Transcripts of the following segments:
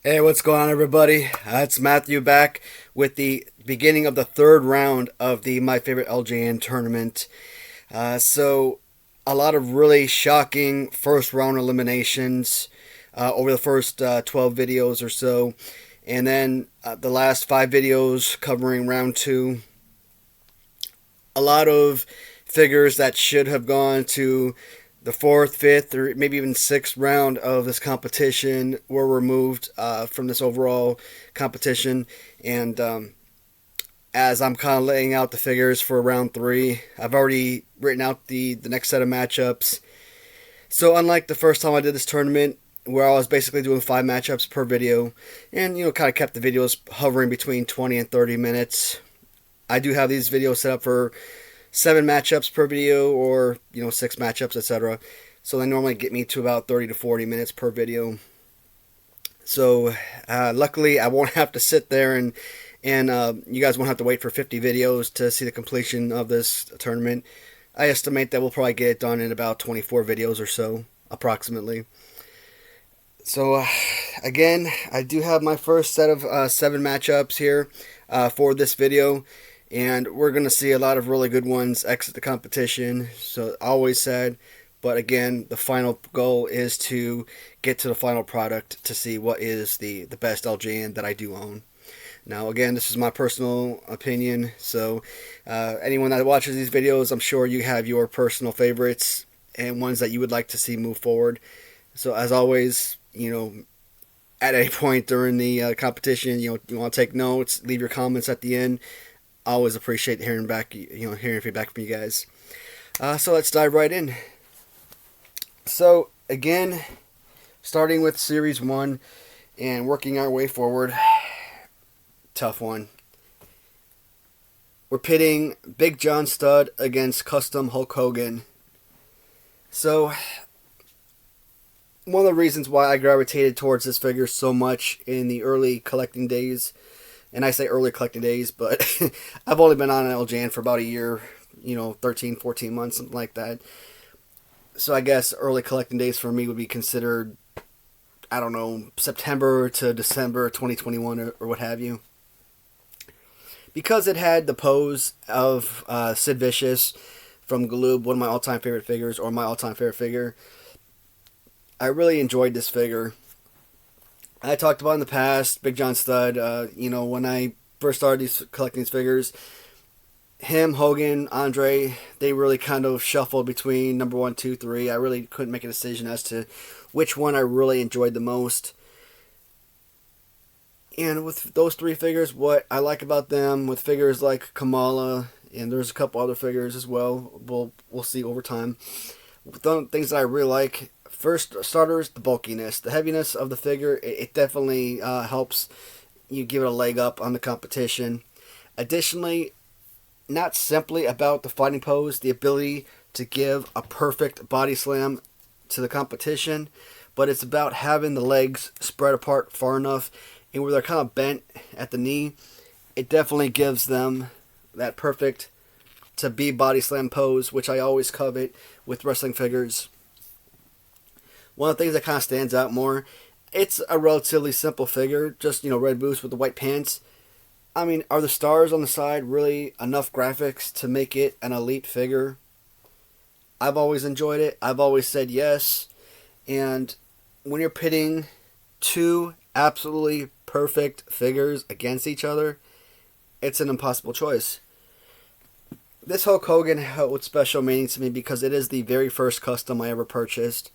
Hey, what's going on, everybody? It's Matthew back with the beginning of the third round of the My Favorite LJN tournament. So, a lot of really shocking first round eliminations over the first 12 videos or so. And then the last 5 videos covering round two. A lot of figures that should have gone to the fourth, fifth, or maybe even sixth round of this competition were removed from this overall competition. And as I'm kind of laying out the figures for round three, I've already written out the next set of matchups. So unlike the first time I did this tournament, where I was basically doing 5 matchups per video, and kind of kept the videos hovering between 20 and 30 minutes, I do have these videos set up for 7 matchups per video, or 6 matchups, etc. So they normally get me to about 30 to 40 minutes per video. So luckily, I won't have to sit there and you guys won't have to wait for 50 videos to see the completion of this tournament. I estimate that we'll probably get it done in about 24 videos or so, approximately. So again, I do have my first set of 7 matchups here for this video. And we're going to see a lot of really good ones exit the competition. So always said, but again, the final goal is to get to the final product to see what is the best LJN that I do own. Now, again, this is my personal opinion. So anyone that watches these videos, I'm sure you have your personal favorites and ones that you would like to see move forward. So as always, at any point during the competition, you want to take notes, leave your comments at the end. I always appreciate hearing feedback from you guys. So let's dive right in. So again, starting with Series 1 and working our way forward. Tough one. We're pitting Big John Stud against Custom Hulk Hogan. So, one of the reasons why I gravitated towards this figure so much in the early collecting days, and I say early collecting days, but I've only been on an LJN for about a year, 13, 14 months, something like that. So I guess early collecting days for me would be considered, I don't know, September to December 2021 or what have you. Because it had the pose of Sid Vicious from Galoob, one of my all-time favorite figures, or my all-time favorite figure, I really enjoyed this figure. I talked about in the past, Big John Stud, when I first started collecting these figures, him, Hogan, Andre, they really kind of shuffled between number 1, 2, 3. I really couldn't make a decision as to which one I really enjoyed the most. And with those 3 figures, what I like about them, with figures like Kamala, and there's a couple other figures as well, we'll see over time. The things that I really like, first starters, the bulkiness, the heaviness of the figure, it definitely helps you give it a leg up on the competition. Additionally, not simply about the fighting pose, the ability to give a perfect body slam to the competition, but it's about having the legs spread apart far enough and where they're kind of bent at the knee. It definitely gives them that perfect to be body slam pose, which I always covet with wrestling figures. One of the things that kind of stands out more, it's a relatively simple figure, just red boots with the white pants. I mean, are the stars on the side really enough graphics to make it an elite figure? I've always enjoyed it. I've always said yes. And when you're pitting 2 absolutely perfect figures against each other, it's an impossible choice. This Hulk Hogan holds special meaning to me because it is the very first custom I ever purchased.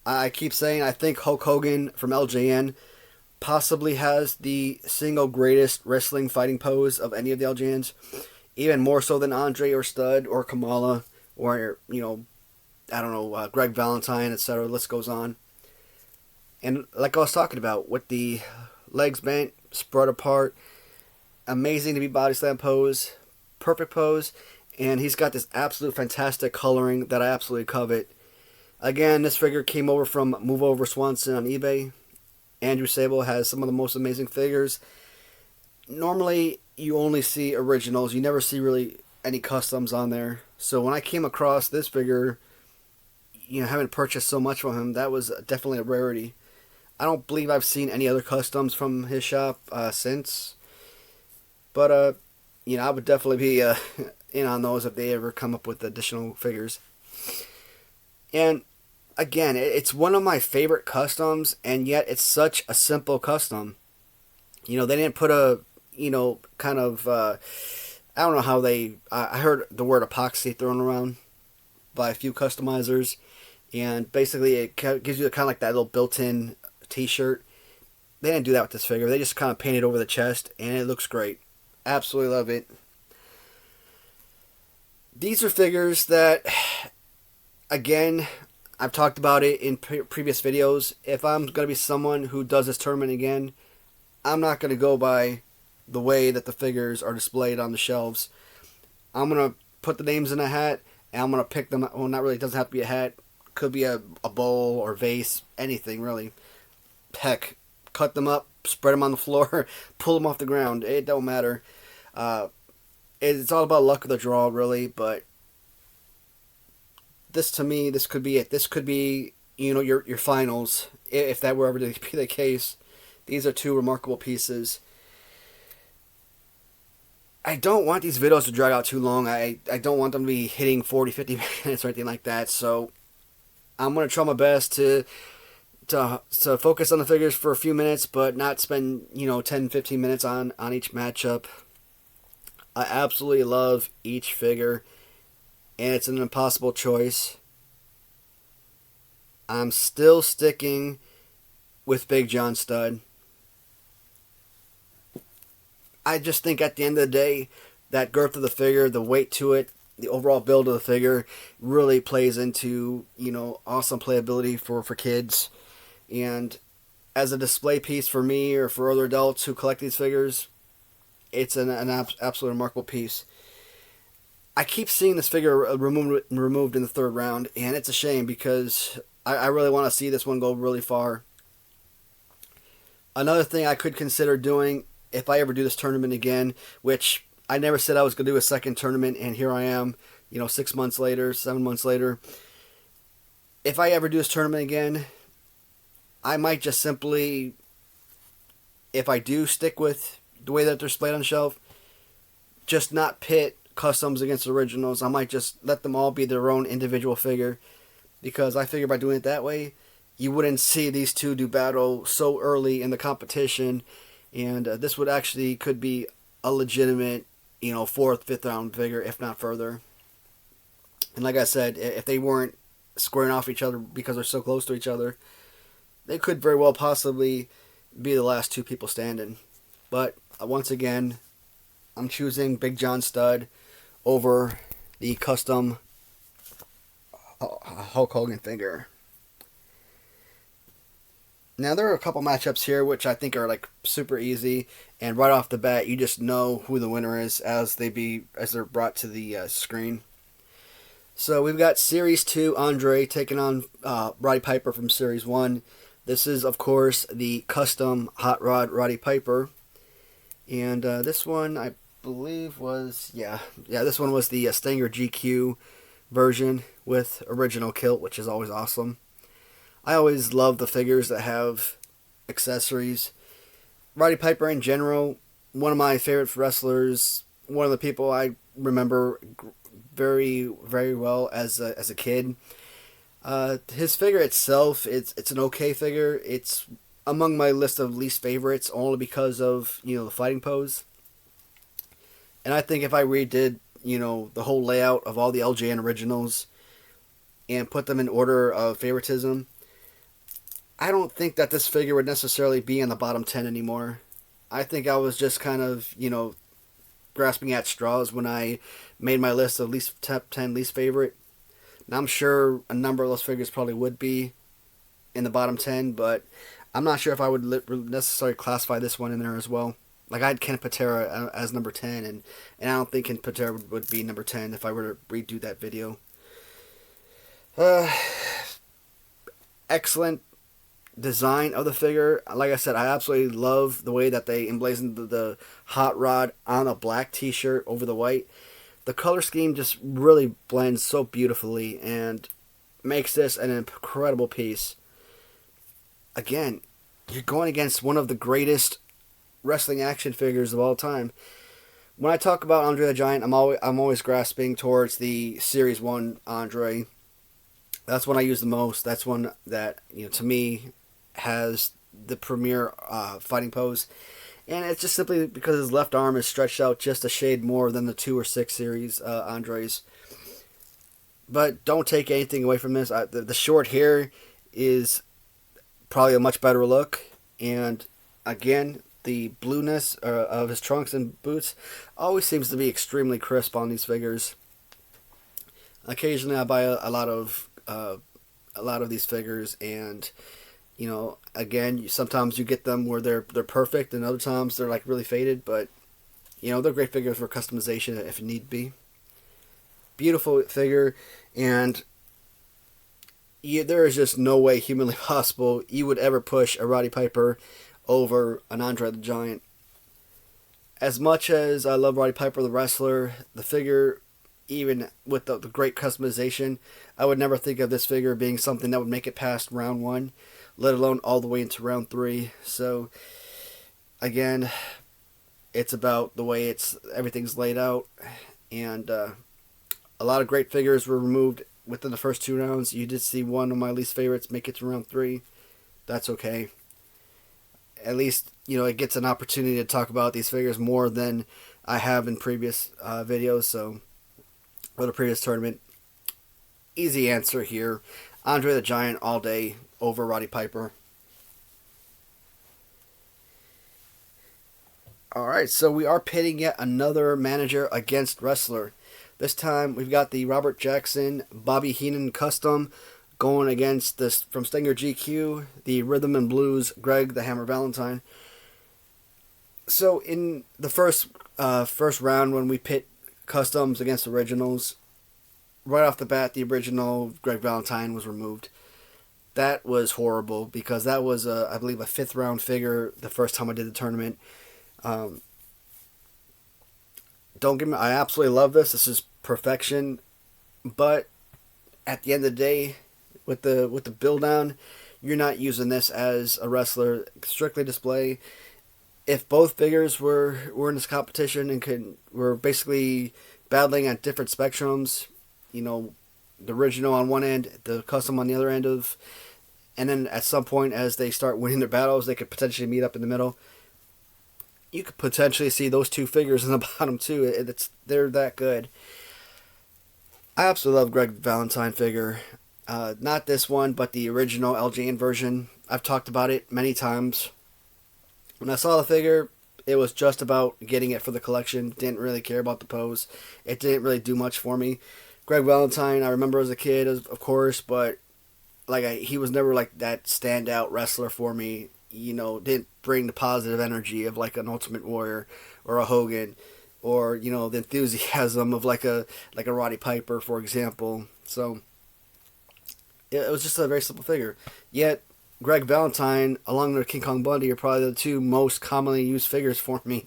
I keep saying I think Hulk Hogan from LJN possibly has the single greatest wrestling fighting pose of any of the LJNs, even more so than Andre or Stud or Kamala or Greg Valentine, etc. The list goes on. And like I was talking about, with the legs bent, spread apart, amazing to be body slam pose, perfect pose, and he's got this absolute fantastic coloring that I absolutely covet. Again, this figure came over from Move Over Swanson on eBay. Andrew Sable has some of the most amazing figures. Normally, you only see originals. You never see really any customs on there. So when I came across this figure, having purchased so much from him, that was definitely a rarity. I don't believe I've seen any other customs from his shop since. But I would definitely be in on those if they ever come up with additional figures. And again, it's one of my favorite customs, and yet it's such a simple custom. They didn't put a kind of I don't know how they. I heard the word epoxy thrown around by a few customizers, and basically it gives you kind of like that little built-in T-shirt. They didn't do that with this figure. They just kind of painted over the chest, and it looks great. Absolutely love it. These are figures that, again, I've talked about it in previous videos. If I'm going to be someone who does this tournament again, I'm not going to go by the way that the figures are displayed on the shelves. I'm going to put the names in a hat, and I'm going to pick them. Well, not really. It doesn't have to be a hat. Could be a bowl or vase. Anything, really. Heck, cut them up, spread them on the floor, pull them off the ground. It don't matter. It's all about luck of the draw, really. But this, to me, this could be it. This could be, your finals, if that were ever to be the case. These are two remarkable pieces. I don't want these videos to drag out too long. I don't want them to be hitting 40, 50 minutes or anything like that. So I'm going to try my best to focus on the figures for a few minutes, but not spend, 10, 15 minutes on each matchup. I absolutely love each figure, and it's an impossible choice. I'm still sticking with Big John Studd. I just think at the end of the day, that girth of the figure, the weight to it, the overall build of the figure really plays into, awesome playability for kids. And as a display piece for me or for other adults who collect these figures, it's an absolutely remarkable piece. I keep seeing this figure removed in the third round, and it's a shame because I really want to see this one go really far. Another thing I could consider doing if I ever do this tournament again, which I never said I was going to do a second tournament, and here I am, 6 months later, 7 months later. If I ever do this tournament again, I might just simply, if I do stick with the way that they're displayed on the shelf, just not pit customs against originals. I might just let them all be their own individual figure, because I figure by doing it that way, you wouldn't see these two do battle so early in the competition, and this would actually could be a legitimate, 4th, 5th round figure, if not further. And like I said, if they weren't squaring off each other because they're so close to each other, they could very well possibly be the last two people standing. But once again, I'm choosing Big John Studd over the custom Hulk Hogan figure. Now, there are a couple matchups here which I think are like super easy, and right off the bat, you just know who the winner is as they're brought to the screen. So we've got Series 2 Andre taking on Roddy Piper from Series 1. This is, of course, the custom Hot Rod Roddy Piper, and this one I believe was this one was the Stanger GQ version with original kilt, which is always awesome. I always love the figures that have accessories. Roddy Piper in general, one of my favorite wrestlers, one of the people I remember very, very well as a kid. His figure itself, it's an okay figure. It's among my list of least favorites only because of, the fighting pose. And I think if I redid, the whole layout of all the LJN originals and put them in order of favoritism, I don't think that this figure would necessarily be in the bottom 10 anymore. I think I was just kind of, grasping at straws when I made my list of least top 10 least favorite. Now, I'm sure a number of those figures probably would be in the bottom 10, but I'm not sure if I would necessarily classify this one in there as well. Like, I had Ken Patera as number 10, and I don't think Ken Patera would be number 10 if I were to redo that video. Excellent design of the figure. Like I said, I absolutely love the way that they emblazoned the hot rod on a black t-shirt over the white. The color scheme just really blends so beautifully and makes this an incredible piece. Again, you're going against one of the greatest wrestling action figures of all time. When I talk about Andre the Giant, I'm always grasping towards the Series 1 Andre. That's one I use the most. That's one that, to me, has the premier fighting pose. And it's just simply because his left arm is stretched out just a shade more than the 2 or 6 series Andres. But don't take anything away from this. The short hair is probably a much better look. And again, the blueness of his trunks and boots always seems to be extremely crisp on these figures. Occasionally, I buy a lot of these figures, and again, sometimes you get them where they're perfect, and other times they're like really faded. But they're great figures for customization if need be. Beautiful figure, and there is just no way humanly possible you would ever push a Roddy Piper over an Andre the Giant. As much as I love Roddy Piper the wrestler, the figure, even with the great customization, I would never think of this figure being something that would make it past round 1, let alone all the way into round 3. So, again, it's about the way everything's laid out, and a lot of great figures were removed within the first 2 rounds. You did see one of my least favorites make it to round 3. That's okay. At least, it gets an opportunity to talk about these figures more than I have in previous videos, so, or the previous tournament. Easy answer here. Andre the Giant all day over Roddy Piper. Alright, so we are pitting yet another manager against wrestler. This time we've got the Robert Jackson Bobby Heenan custom going against this from Stinger GQ, the Rhythm and Blues Greg the Hammer Valentine. So in the first round, when we pit customs against originals, right off the bat, the original Greg Valentine was removed. That was horrible because that was I believe a 5th round figure the first time I did the tournament. Don't get me, I absolutely love this. This is perfection, but at the end of the day, with the build down, you're not using this as a wrestler, strictly display. If both figures were in this competition and were basically battling at different spectrums, the original on one end, the custom on the other end of, and then at some point as they start winning their battles, they could potentially meet up in the middle. You could potentially see those 2 figures in the bottom too. They're that good. I absolutely love Greg Valentine figure. Not this one, but the original LJN version. I've talked about it many times. When I saw the figure, it was just about getting it for the collection. Didn't really care about the pose. It didn't really do much for me. Greg Valentine, I remember as a kid, of course, but he was never like that standout wrestler for me. Didn't bring the positive energy of like an Ultimate Warrior or a Hogan, or the enthusiasm of like a Roddy Piper, for example. So it was just a very simple figure. Yet Greg Valentine, along with King Kong Bundy, are probably the 2 most commonly used figures for me.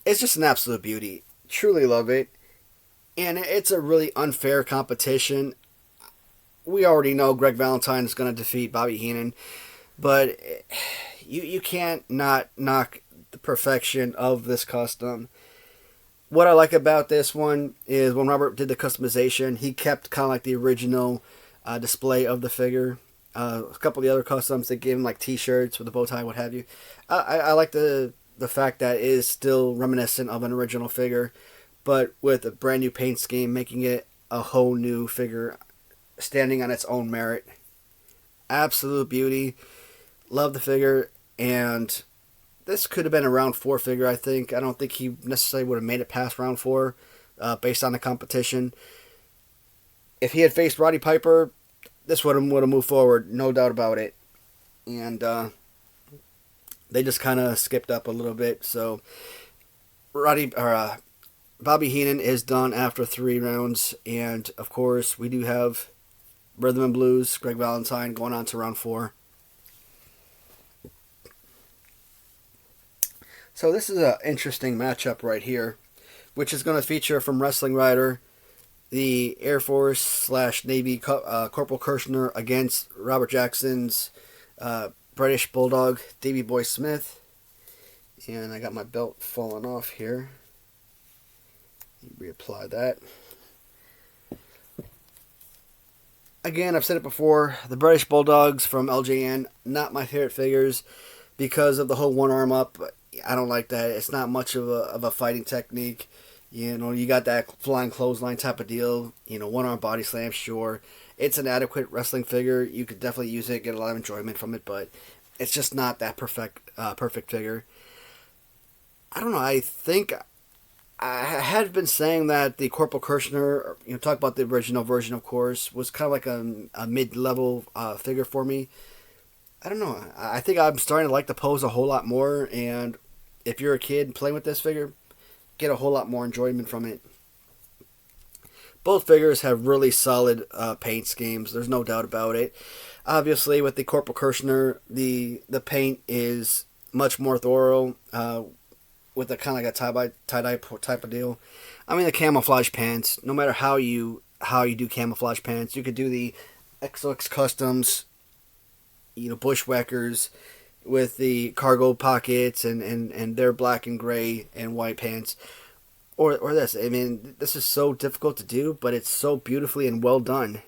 It's just an absolute beauty. Truly love it. And it's a really unfair competition. We already know Greg Valentine is going to defeat Bobby Heenan, but you can't not knock the perfection of this custom. What I like about this one is when Robert did the customization, he kept kind of like the original display of the figure. A couple of the other customs, they gave him like t-shirts with a bow tie, what have you. I like the fact that it is still reminiscent of an original figure, but with a brand new paint scheme, making it a whole new figure, standing on its own merit. Absolute beauty. Love the figure, and this could have been a round 4 figure, I think. I don't think he necessarily would have made it past round 4 based on the competition. If he had faced Roddy Piper, this would have moved forward, no doubt about it. And they just kind of skipped up a little bit. So Bobby Heenan is done after 3 rounds, and of course we do have Rhythm and Blues Greg Valentine going on to round 4. So this is an interesting matchup right here, which is going to feature from Wrestling Rider the Air Force / Navy Corporal Kirshner against Robert Jackson's British Bulldog Davy Boy Smith. And I got my belt falling off here. Reapply that. Again, I've said it before, the British Bulldogs from LJN, not my favorite figures because of the whole one arm up. I don't like that. It's not much of a fighting technique. You know, you got that flying clothesline type of deal. You know, one arm body slam, sure. It's an adequate wrestling figure. You could definitely use it, get a lot of enjoyment from it, but it's just not that perfect figure. I don't know. I think I had been saying that the Corporal Kirshner, you know, talk about the original version, of course, was kind of like a mid-level figure for me. I don't know. I think I'm starting to like the pose a whole lot more, and if you're a kid playing with this figure, get a whole lot more enjoyment from it. Both figures have really solid paint schemes. There's no doubt about it. Obviously, with the Corporal Kirshner, the paint is much more thorough, with a kind of like a tie-dye type of deal. I mean, the camouflage pants, no matter how you do camouflage pants, you could do the XX Customs, you know, bushwhackers with the cargo pockets and their black and gray and white pants. Or this. I mean, this is so difficult to do, but it's so beautifully and well done.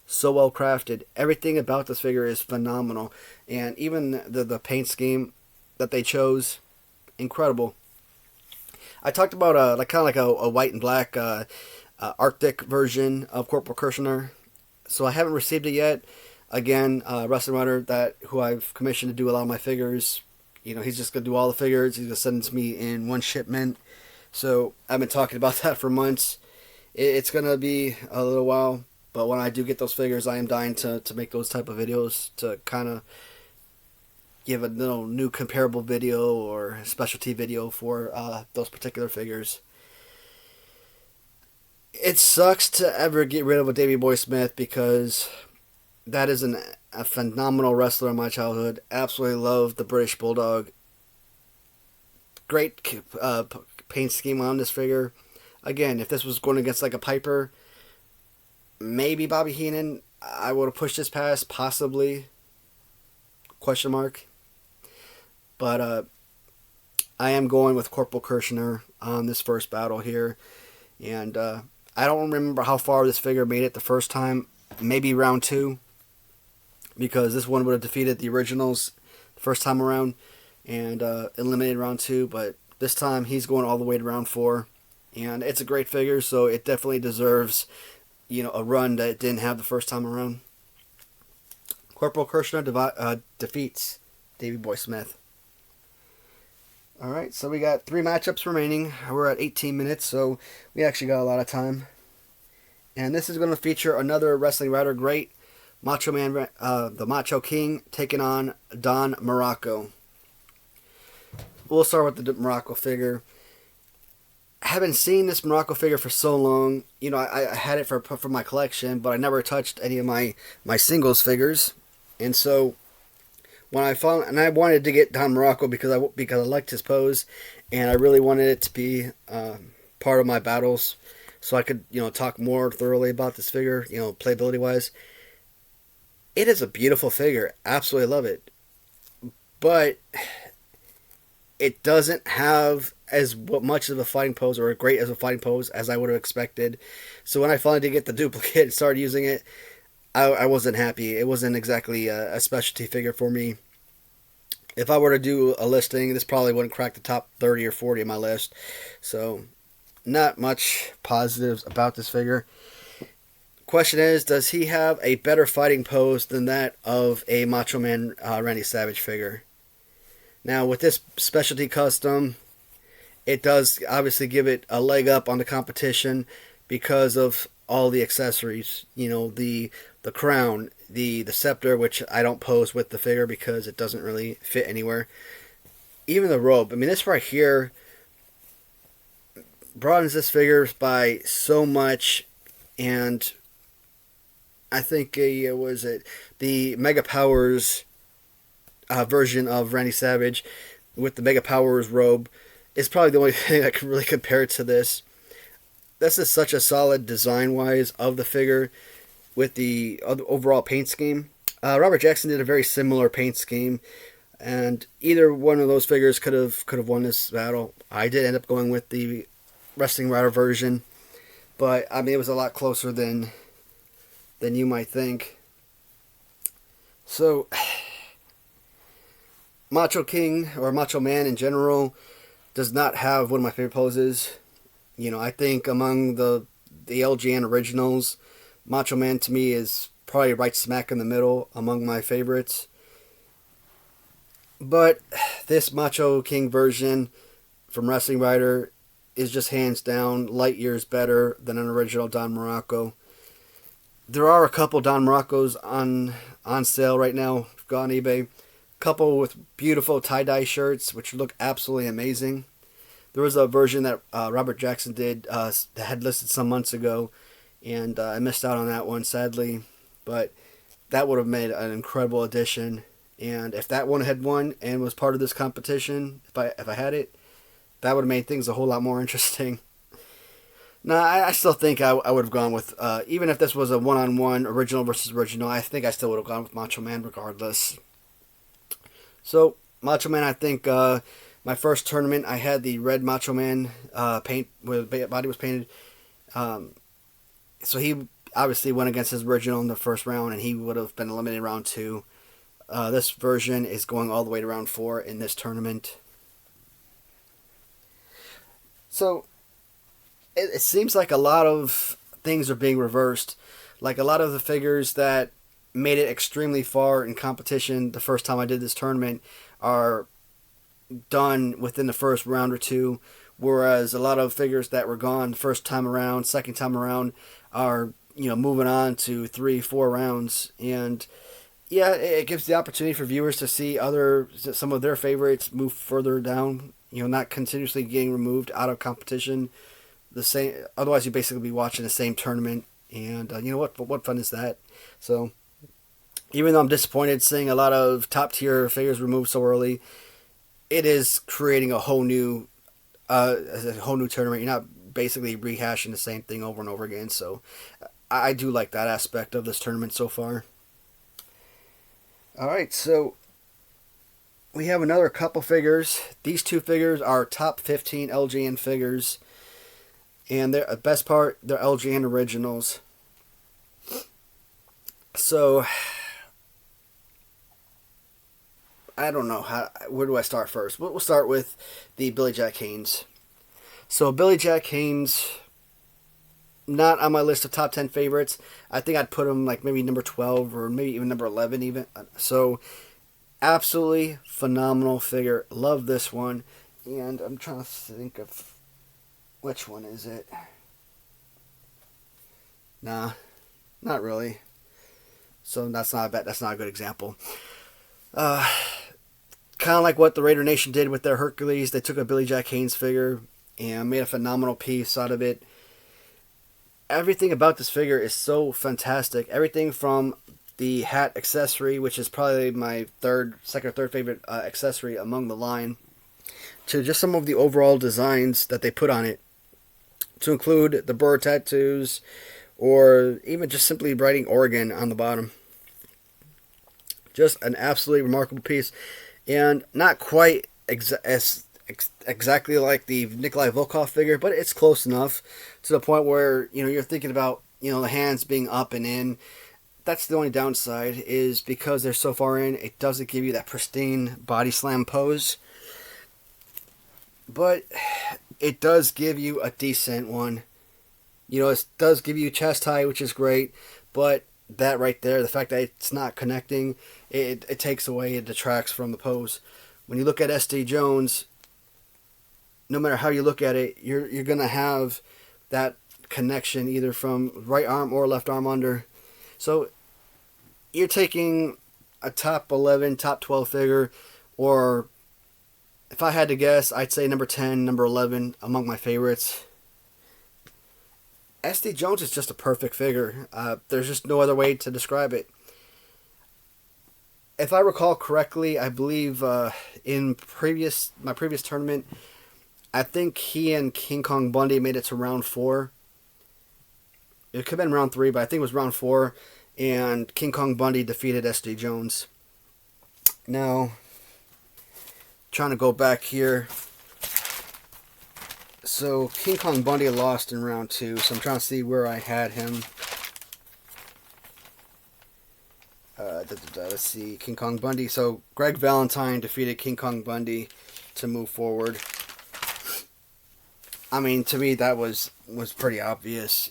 So well crafted. Everything about this figure is phenomenal. And even the paint scheme that they chose, incredible. I talked about kind of like a white and black Arctic version of Corporal Kirshner. So I haven't received it yet. Again, Wrestling Runner who I've commissioned to do a lot of my figures. You know, he's just gonna do all the figures. He's gonna send it to me in one shipment. So I've been talking about that for months. It's gonna be a little while, but when I do get those figures, I am dying to make those type of videos to kind of give a little new comparable video or specialty video for those particular figures. It sucks to ever get rid of a Davy Boy Smith because that is a phenomenal wrestler in my childhood. Absolutely love the British Bulldog. Great paint scheme on this figure. Again, if this was going against like a Piper, maybe Bobby Heenan, I would have pushed this past, possibly. Question mark. But I am going with Corporal Kirshner on this first battle here. And I don't remember how far this figure made it the first time. Maybe round 2. Because this one would have defeated the originals the first time around. And eliminated round 2. But this time he's going all the way to round 4. And it's a great figure. So it definitely deserves, you know, a run that it didn't have the first time around. Corporal Kirshner defeats Davy Boy Smith. Alright, so we got 3 matchups remaining. We're at 18 minutes, so we actually got a lot of time. And this is going to feature another Wrestling Rider great, Macho Man, the Macho King, taking on Don Morocco. We'll start with the Morocco figure. I haven't seen this Morocco figure for so long. You know, I had it for my collection, but I never touched any of my singles figures. And so when I found, and I wanted to get Don Morocco because I liked his pose, and I really wanted it to be part of my battles, so I could, you know, talk more thoroughly about this figure, you know, playability wise. It is a beautiful figure, absolutely love it, but it doesn't have as much of a fighting pose or as great as a fighting pose as I would have expected. So when I finally did get the duplicate and started using it, I wasn't happy. It wasn't exactly a specialty figure for me. If I were to do a listing, this probably wouldn't crack the top 30 or 40 on my list. So, not much positives about this figure. Question is, does he have a better fighting pose than that of a Macho Man Randy Savage figure? Now, with this specialty custom, it does obviously give it a leg up on the competition because of all the accessories. You know, the crown, the scepter, which I don't pose with the figure because it doesn't really fit anywhere. Even the robe. I mean, this right here broadens this figure by so much, and I think was it the Mega Powers version of Randy Savage with the Mega Powers robe is probably the only thing I can really compare it to this. This is such a solid design-wise of the figure with the overall paint scheme. Robert Jackson did a very similar paint scheme, and either one of those figures could have won this battle. I did end up going with the Wrestling Rider version, but I mean it was a lot closer than you might think. So, Macho King or Macho Man in general does not have one of my favorite poses. You know, I think among the LJN originals, Macho Man to me is probably right smack in the middle among my favorites. But this Macho King version from Wrestling Rider is just hands down light years better than an original Don Morocco. There are a couple Don Moroccos on sale right now. Go on eBay. Couple with beautiful tie-dye shirts, which look absolutely amazing. There was a version that Robert Jackson did that had listed some months ago, and I missed out on that one, sadly. But that would have made an incredible addition. And if that one had won and was part of this competition, if I had it, that would have made things a whole lot more interesting. Nah, I still think I would have gone with, even if this was a one-on-one, original versus original, I think I still would have gone with Macho Man regardless. So, Macho Man, I think my first tournament, I had the red Macho Man paint, where the body was painted. So he obviously went against his original in the first round, and he would have been eliminated in round 2. This version is going all the way to round 4 in this tournament. So, it seems like a lot of things are being reversed. Like a lot of the figures that made it extremely far in competition the first time I did this tournament are done within the first round or two, whereas a lot of figures that were gone first time around, second time around are, moving on to 3-4 rounds. And yeah, it gives the opportunity for viewers to see some of their favorites move further down, not continuously getting removed out of competition. The same, otherwise you'd basically be watching the same tournament, and what fun is that? So even though I'm disappointed seeing a lot of top tier figures removed so early, it is creating a whole new tournament. You're not basically rehashing the same thing over and over again. So I do like that aspect of this tournament so far. All right, so we have another couple figures. These two figures are top 15 LJN figures. And they're, the best part, they're LJN originals. So, I don't know. Where do I start first? We'll start with the Billy Jack Haynes. So, Billy Jack Haynes, not on my list of top 10 favorites. I think I'd put him like maybe number 12 or maybe even number 11 even. So, absolutely phenomenal figure. Love this one. And I'm trying to think of... which one is it? Nah, not really. So that's not a good example. Kind of like what the Raider Nation did with their Hercules. They took a Billy Jack Haynes figure and made a phenomenal piece out of it. Everything about this figure is so fantastic. Everything from the hat accessory, which is probably my second or third favorite accessory among the line, to just some of the overall designs that they put on it, to include the bird tattoos, or even just simply writing Oregon on the bottom. Just an absolutely remarkable piece, and not quite exactly like the Nikolai Volkov figure, but it's close enough to the point where you're thinking about the hands being up and in. That's the only downside, is because they're so far in, it doesn't give you that pristine body slam pose. But it does give you a decent one. It does give you chest high, which is great. But that right there, the fact that it's not connecting, it takes away, it detracts from the pose. When you look at SD Jones, no matter how you look at it, you're going to have that connection either from right arm or left arm under. So you're taking a top 11, top 12 figure, or... if I had to guess, I'd say number 10, number 11 among my favorites. SD Jones is just a perfect figure. There's just no other way to describe it. If I recall correctly, I believe in my previous tournament, I think he and King Kong Bundy made it to round 4. It could have been round 3, but I think it was round 4. and King Kong Bundy defeated SD Jones. Now, trying to go back here. So King Kong Bundy lost in round 2, so I'm trying to see where I had him. Let's see, King Kong Bundy. So Greg Valentine defeated King Kong Bundy to move forward. I mean, to me that was pretty obvious.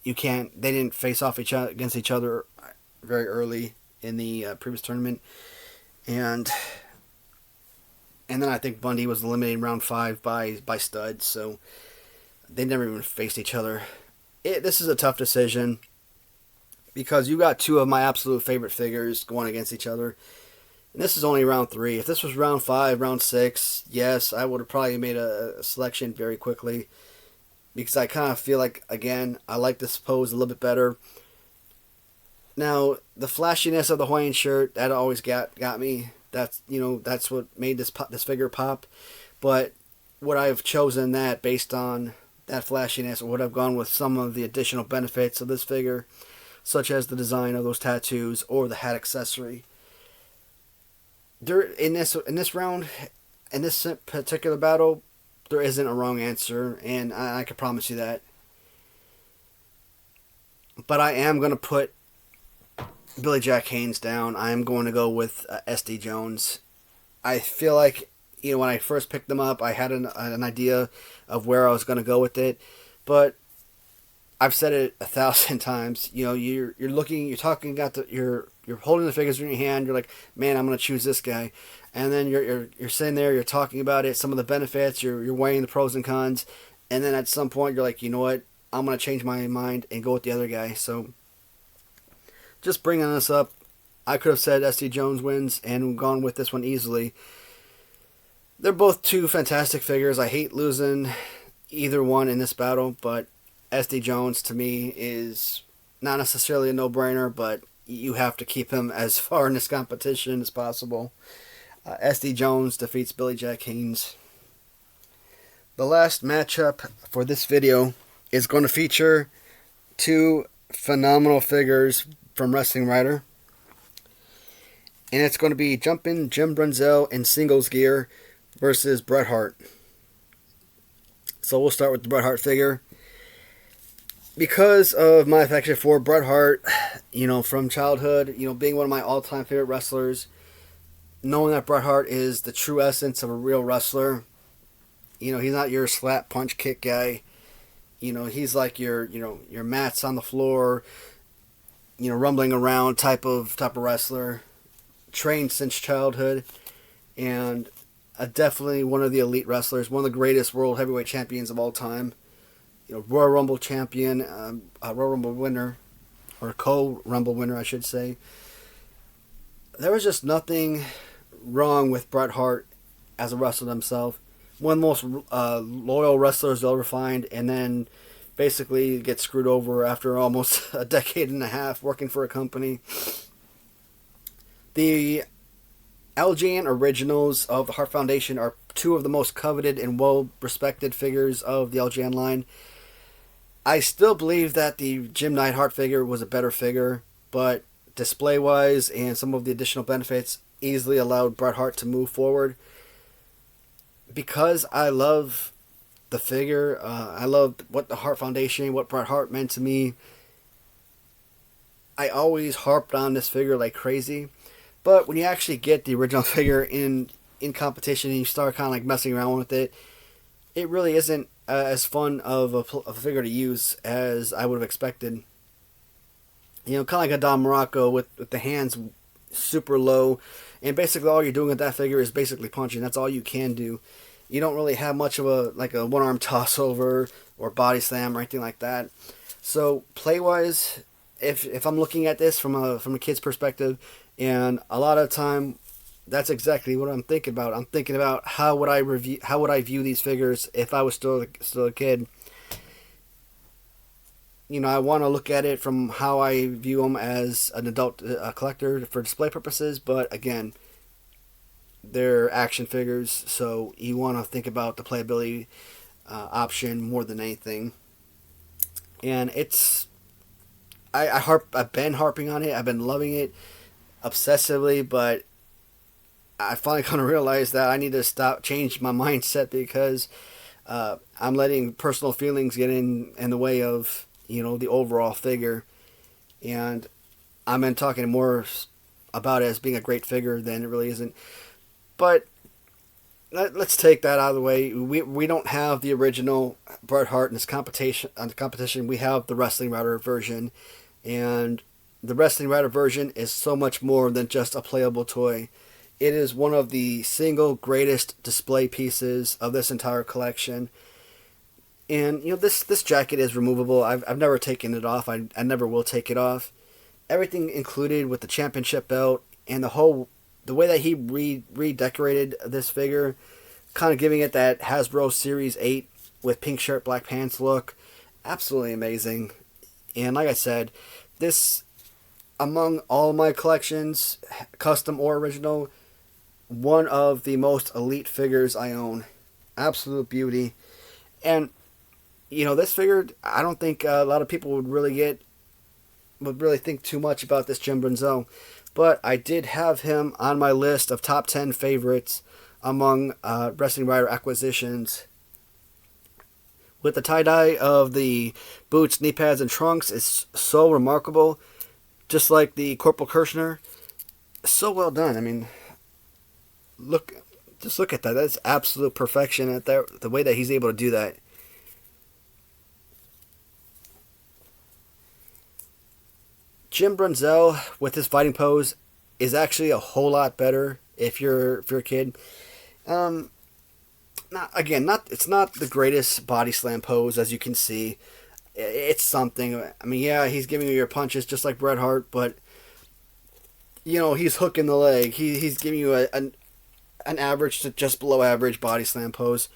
They didn't face off against each other very early in the previous tournament, and then I think Bundy was eliminated in round 5 by studs, so they never even faced each other. This is a tough decision because you got 2 of my absolute favorite figures going against each other. And this is only round 3. If this was round 5, round 6, yes, I would have probably made a selection very quickly. Because I kind of feel like, again, I like this pose a little bit better. Now, the flashiness of the Hawaiian shirt, that always got me. That's what made this figure pop. But would I have chosen that based on that flashiness, or would I have gone with some of the additional benefits of this figure, such as the design of those tattoos or the hat accessory? In this round, in this particular battle, there isn't a wrong answer, and I can promise you that. But I am going to put Billy Jack Haynes down. I am going to go with SD Jones. I feel like, when I first picked them up, I had an idea of where I was going to go with it, but I've said it 1,000 times. You're holding the figures in your hand. You're like, man, I'm going to choose this guy, and then you're sitting there. You're talking about it, some of the benefits. You're weighing the pros and cons, and then at some point you're like, you know what? I'm going to change my mind and go with the other guy. So, just bringing this up, I could have said SD Jones wins and gone with this one easily. They're both 2 fantastic figures. I hate losing either one in this battle, but SD Jones, to me, is not necessarily a no-brainer, but you have to keep him as far in this competition as possible. SD Jones defeats Billy Jack Haynes. The last matchup for this video is going to feature 2 phenomenal figures from Wrestling Writer. And it's going to be Jumpin' Jim Brunzell in singles gear versus Bret Hart. So we'll start with the Bret Hart figure. Because of my affection for Bret Hart, from childhood, being one of my all-time favorite wrestlers, knowing that Bret Hart is the true essence of a real wrestler, he's not your slap, punch, kick guy. He's like your mats on the floor, rumbling around type of wrestler, trained since childhood, and definitely one of the elite wrestlers, one of the greatest world heavyweight champions of all time. Royal Rumble champion, Royal Rumble winner, or co-Rumble winner, I should say. There was just nothing wrong with Bret Hart as a wrestler himself. One of the most loyal wrestlers they'll ever find, and then basically gets screwed over after almost a decade and a half working for a company. The LJN originals of the Hart Foundation are 2 of the most coveted and well-respected figures of the LJN line. I still believe that the Jim Neidhart figure was a better figure, but display-wise and some of the additional benefits easily allowed Bret Hart to move forward. Because I love the figure, I love what the Hart Foundation, what Bret Hart meant to me, I always harped on this figure like crazy. But when you actually get the original figure in competition and you start kind of like messing around with it, it really isn't as fun of a figure to use as I would have expected. Kind of like a Don Morocco with the hands super low, and basically all you're doing with that figure is basically punching. That's all you can do. You don't really have much of a one-arm toss-over or body slam or anything like that. So play-wise, if I'm looking at this from a kid's perspective, and a lot of the time, that's exactly what I'm thinking about. I'm thinking about how would I view these figures if I was still a kid. I want to look at it from how I view them as an adult collector for display purposes, but again, they're action figures, so you want to think about the playability option more than anything. And I've been harping on it. I've been loving it obsessively, but I finally kind of realized that I need to change my mindset because I'm letting personal feelings get in the way of the overall figure, and I'm been talking more about it as being a great figure than it really isn't. But let's take that out of the way. We don't have the original Bret Hart in this competition. On the competition, we have the Wrestling Router version, and the Wrestling Router version is so much more than just a playable toy. It is one of the single greatest display pieces of this entire collection. And this jacket is removable. I've never taken it off. I never will take it off. Everything included with the championship belt and the way that he redecorated this figure, kind of giving it that Hasbro Series 8 with pink shirt, black pants look. Absolutely amazing. And like I said, this, among all my collections, custom or original, one of the most elite figures I own. Absolute beauty. And, this figure, I don't think a lot of people would really think too much about this Jim Brunzell. But I did have him on my list of top 10 favorites among Wrestling Rider acquisitions. With the tie-dye of the boots, knee pads, and trunks, it's so remarkable. Just like the Corporal Kirshner. So well done. I mean, just look at that. That's absolute perfection at the way that he's able to do that. Jim Brunzell with his fighting pose is actually a whole lot better if you're a kid. It's not the greatest body slam pose, as you can see. It's something. I mean, yeah, he's giving you your punches just like Bret Hart, but he's hooking the leg. He's giving you an average to just below average body slam pose.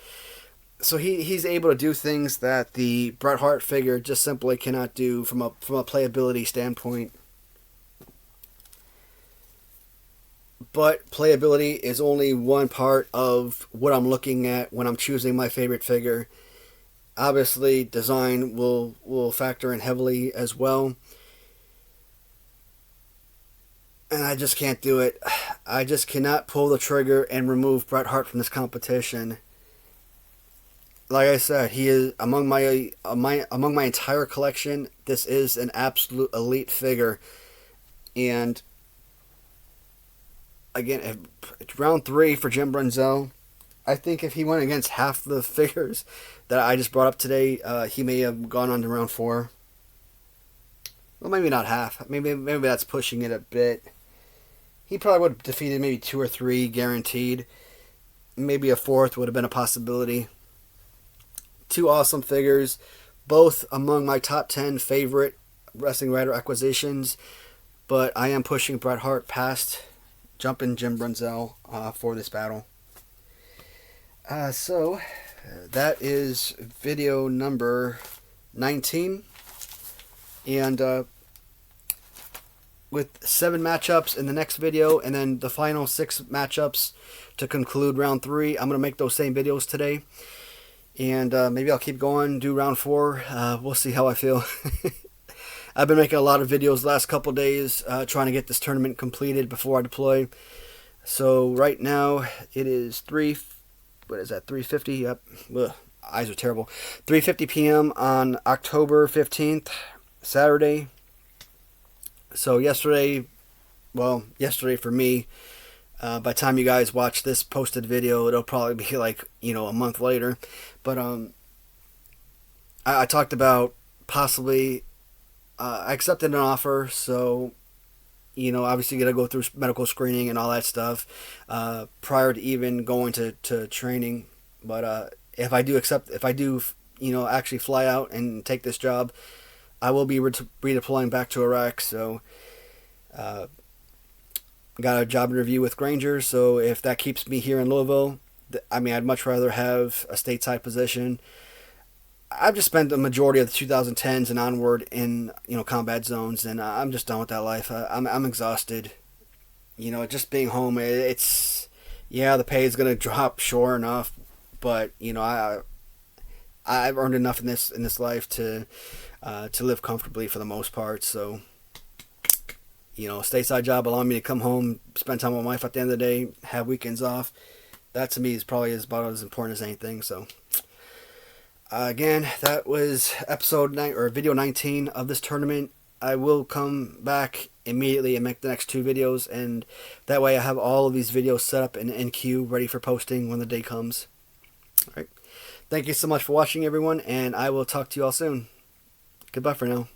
So he's able to do things that the Bret Hart figure just simply cannot do from a playability standpoint. But playability is only one part of what I'm looking at when I'm choosing my favorite figure. Obviously, design will factor in heavily as well. And I just can't do it. I just cannot pull the trigger and remove Bret Hart from this competition. Like I said, he is among my entire collection. This is an absolute elite figure, and again, round 3 for Jim Brunzell. I think if he went against half the figures that I just brought up today, he may have gone on to round 4. Well, maybe not half. Maybe that's pushing it a bit. He probably would have defeated maybe 2 or 3 guaranteed. Maybe a 4th would have been a possibility. 2 awesome figures, both among my top 10 favorite Wrestling Rider acquisitions, but I am pushing Bret Hart past jumping Jim Brunzell for this battle. So that is video number 19, and with 7 matchups in the next video, and then the final 6 matchups to conclude round 3. I'm going to make those same videos today. And maybe I'll keep going, do round 4. We'll see how I feel. I've been making a lot of videos the last couple days trying to get this tournament completed before I deploy. So right now it is 3:50? Yep. Ugh, eyes are terrible. 3:50 p.m. on October 15th, Saturday. So yesterday for me, by the time you guys watch this posted video, it'll probably be like, a month later. But I talked about possibly, I accepted an offer, so, obviously you got to go through medical screening and all that stuff prior to even going to training. But if I do actually fly out and take this job, I will be redeploying back to Iraq, so got a job interview with Granger, so if that keeps me here in Louisville, I'd much rather have a stateside position. I've just spent the majority of the 2010s and onward in combat zones, and I'm just done with that life. I'm exhausted. Just being home, the pay is gonna drop, sure enough, but I've earned enough in this life to live comfortably for the most part. So, stateside job allowing me to come home, spend time with my wife at the end of the day, have weekends off. That to me is probably about as important as anything. So, again, that was episode 9 or video 19 of this tournament. I will come back immediately and make the next 2 videos, and that way I have all of these videos set up in queue, ready for posting when the day comes. All right. Thank you so much for watching, everyone, and I will talk to you all soon. Goodbye for now.